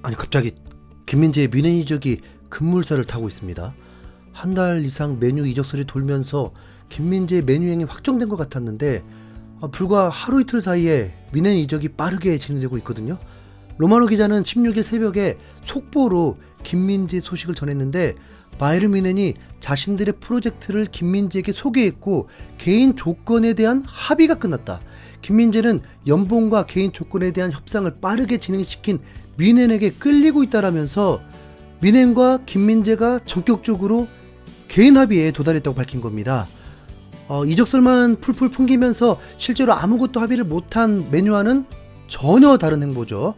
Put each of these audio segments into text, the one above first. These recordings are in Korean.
아니 갑자기 김민재의 미네 이적이 급물살을 타고 있습니다. 한 달 이상 메뉴 이적설이 돌면서 김민재의 메뉴행이 확정된 것 같았는데 불과 하루 이틀 사이에 미네 이적이 빠르게 진행되고 있거든요. 로마노 기자는 16일 새벽에 속보로 김민재 소식을 전했는데 바이에른 뮌헨이 자신들의 프로젝트를 김민재에게 소개했고 개인 조건에 대한 합의가 끝났다. 김민재는 연봉과 개인 조건에 대한 협상을 빠르게 진행시킨 뮌헨에게 끌리고 있다라면서 뮌헨과 김민재가 전격적으로 개인 합의에 도달했다고 밝힌 겁니다. 이적설만 풀풀 풍기면서 실제로 아무것도 합의를 못한 메뉴와는 전혀 다른 행보죠.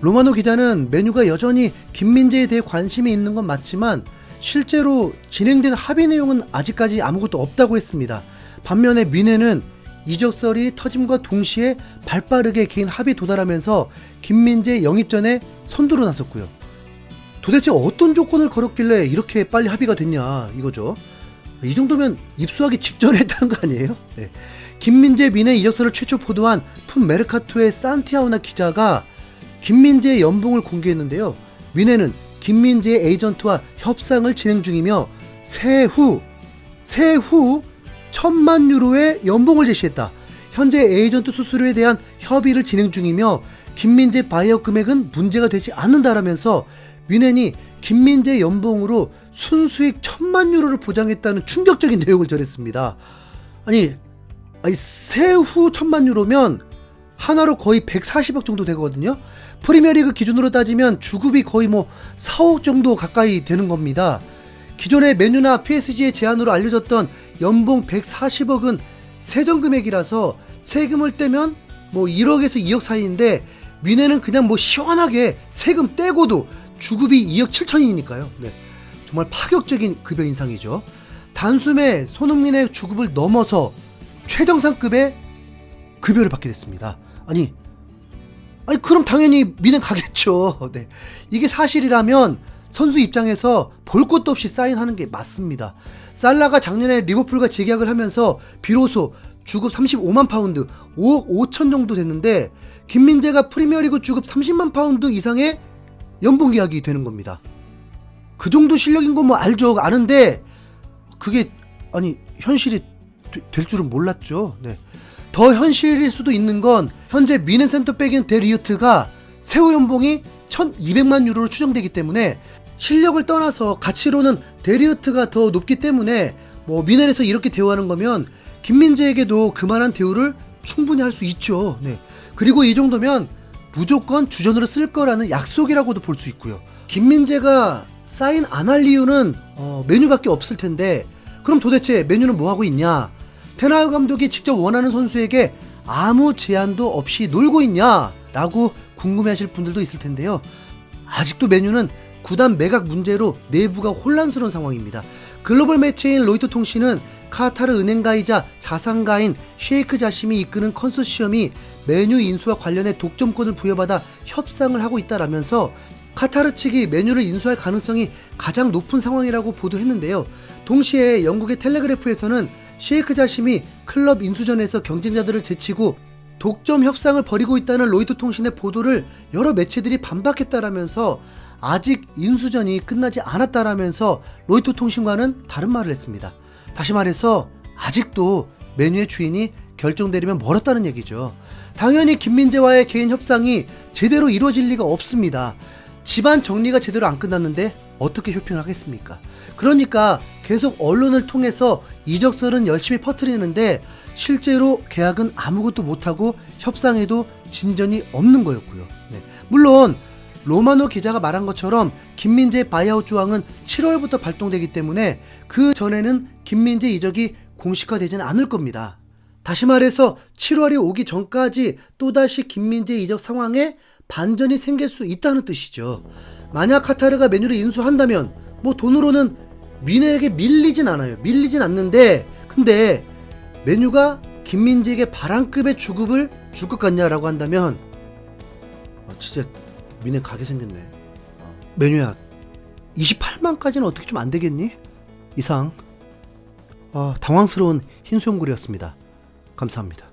로마노 기자는 메뉴가 여전히 김민재에 대해 관심이 있는 건 맞지만 실제로 진행된 합의 내용은 아직까지 아무것도 없다고 했습니다. 반면에 뮌헨은 이적설이 터짐과 동시에 발빠르게 개인 합의에 도달하면서 김민재 영입 전에 선두로 나섰고요. 도대체 어떤 조건을 걸었길래 이렇게 빨리 합의가 됐냐 이거죠. 이 정도면 입수하기 직전에 했다는 거 아니에요? 네. 김민재 뮌헨 이적설을 최초 보도한 풋메르카토의 산티아우나 기자가 김민재의 연봉을 공개했는데요. 뮌헨은 김민재의 에이전트와 협상을 진행 중이며 세후 1,000만 유로의 연봉을 제시했다. 현재 에이전트 수수료에 대한 협의를 진행 중이며 김민재 바이아웃 금액은 문제가 되지 않는다라면서 뮌헨이 김민재 연봉으로 순수익 1,000만 유로를 보장했다는 충격적인 내용을 전했습니다. 아니 세후 1,000만 유로면 하나로 거의 140억 정도 되거든요. 프리미어리그 기준으로 따지면 주급이 거의 4억 정도 가까이 되는 겁니다. 기존의 맨유나 PSG의 제안으로 알려졌던 연봉 140억은 세전금액이라서 세금을 떼면 1억에서 2억 사이인데 뮌헨은 그냥 시원하게 세금 떼고도 주급이 2억 7천이니까요. 네. 정말 파격적인 급여 인상이죠. 단숨에 손흥민의 주급을 넘어서 최정상급의 급여를 받게 됐습니다. 아니 그럼 당연히 뮌헨 가겠죠. 네. 이게 사실이라면 선수 입장에서 볼 것도 없이 사인하는 게 맞습니다. 살라가 작년에 리버풀과 재계약을 하면서 비로소 주급 35만 파운드 5억 5천 정도 됐는데 김민재가 프리미어리그 주급 30만 파운드 이상의 연봉 계약이 되는 겁니다. 그 정도 실력인 건 알죠. 아는데 그게 현실이 될 줄은 몰랐죠. 네. 더 현실일 수도 있는 건 현재 뮌헨 센터백인 데 리우트가 세후 연봉이 1,200만 유로로 추정되기 때문에 실력을 떠나서 가치로는 데 리우트가 더 높기 때문에 뮌헨에서 이렇게 대우하는 거면 김민재에게도 그만한 대우를 충분히 할 수 있죠. 네. 그리고 이 정도면 무조건 주전으로 쓸 거라는 약속이라고도 볼 수 있고요. 김민재가 사인 안 할 이유는 메뉴밖에 없을 텐데 그럼 도대체 메뉴는 뭐 하고 있냐? 테나그 감독이 직접 원하는 선수에게 아무 제한도 없이 놀고 있냐? 라고 궁금해하실 분들도 있을 텐데요. 아직도 메뉴는 구단 매각 문제로 내부가 혼란스러운 상황입니다. 글로벌 매체인 로이터 통신은 카타르 은행가이자 자산가인 셰이크 자심이 이끄는 컨소시엄이 메뉴 인수와 관련해 독점권을 부여받아 협상을 하고 있다라면서 카타르 측이 메뉴를 인수할 가능성이 가장 높은 상황이라고 보도했는데요. 동시에 영국의 텔레그래프에서는 셰이크 자심이 클럽 인수전에서 경쟁자들을 제치고 독점 협상을 벌이고 있다는 로이터 통신의 보도를 여러 매체들이 반박했다라면서 아직 인수전이 끝나지 않았다라면서 로이터 통신과는 다른 말을 했습니다. 다시 말해서 아직도 메뉴의 주인이 결정되려면 멀었다는 얘기죠. 당연히 김민재와의 개인 협상이 제대로 이루어질 리가 없습니다. 집안 정리가 제대로 안 끝났는데 어떻게 쇼핑을 하겠습니까? 그러니까 계속 언론을 통해서 이적설은 열심히 퍼뜨리는데 실제로 계약은 아무것도 못하고 협상에도 진전이 없는 거였고요. 네. 물론 로마노 기자가 말한 것처럼 김민재 바이아웃 조항은 7월부터 발동되기 때문에 그 전에는 김민재 이적이 공식화되지는 않을 겁니다. 다시 말해서 7월이 오기 전까지 또다시 김민재 이적 상황에 반전이 생길 수 있다는 뜻이죠. 만약 카타르가 메뉴를 인수한다면 돈으로는 뮌헨에게 밀리진 않아요. 밀리진 않는데 근데 메뉴가 김민재에게 바람급의 주급을 줄 것 같냐라고 한다면 진짜 뮌헨 가게 생겼네. 메뉴야 28만까지는 어떻게 좀 안 되겠니? 이상 당황스러운 흰수염구리였습니다. 감사합니다.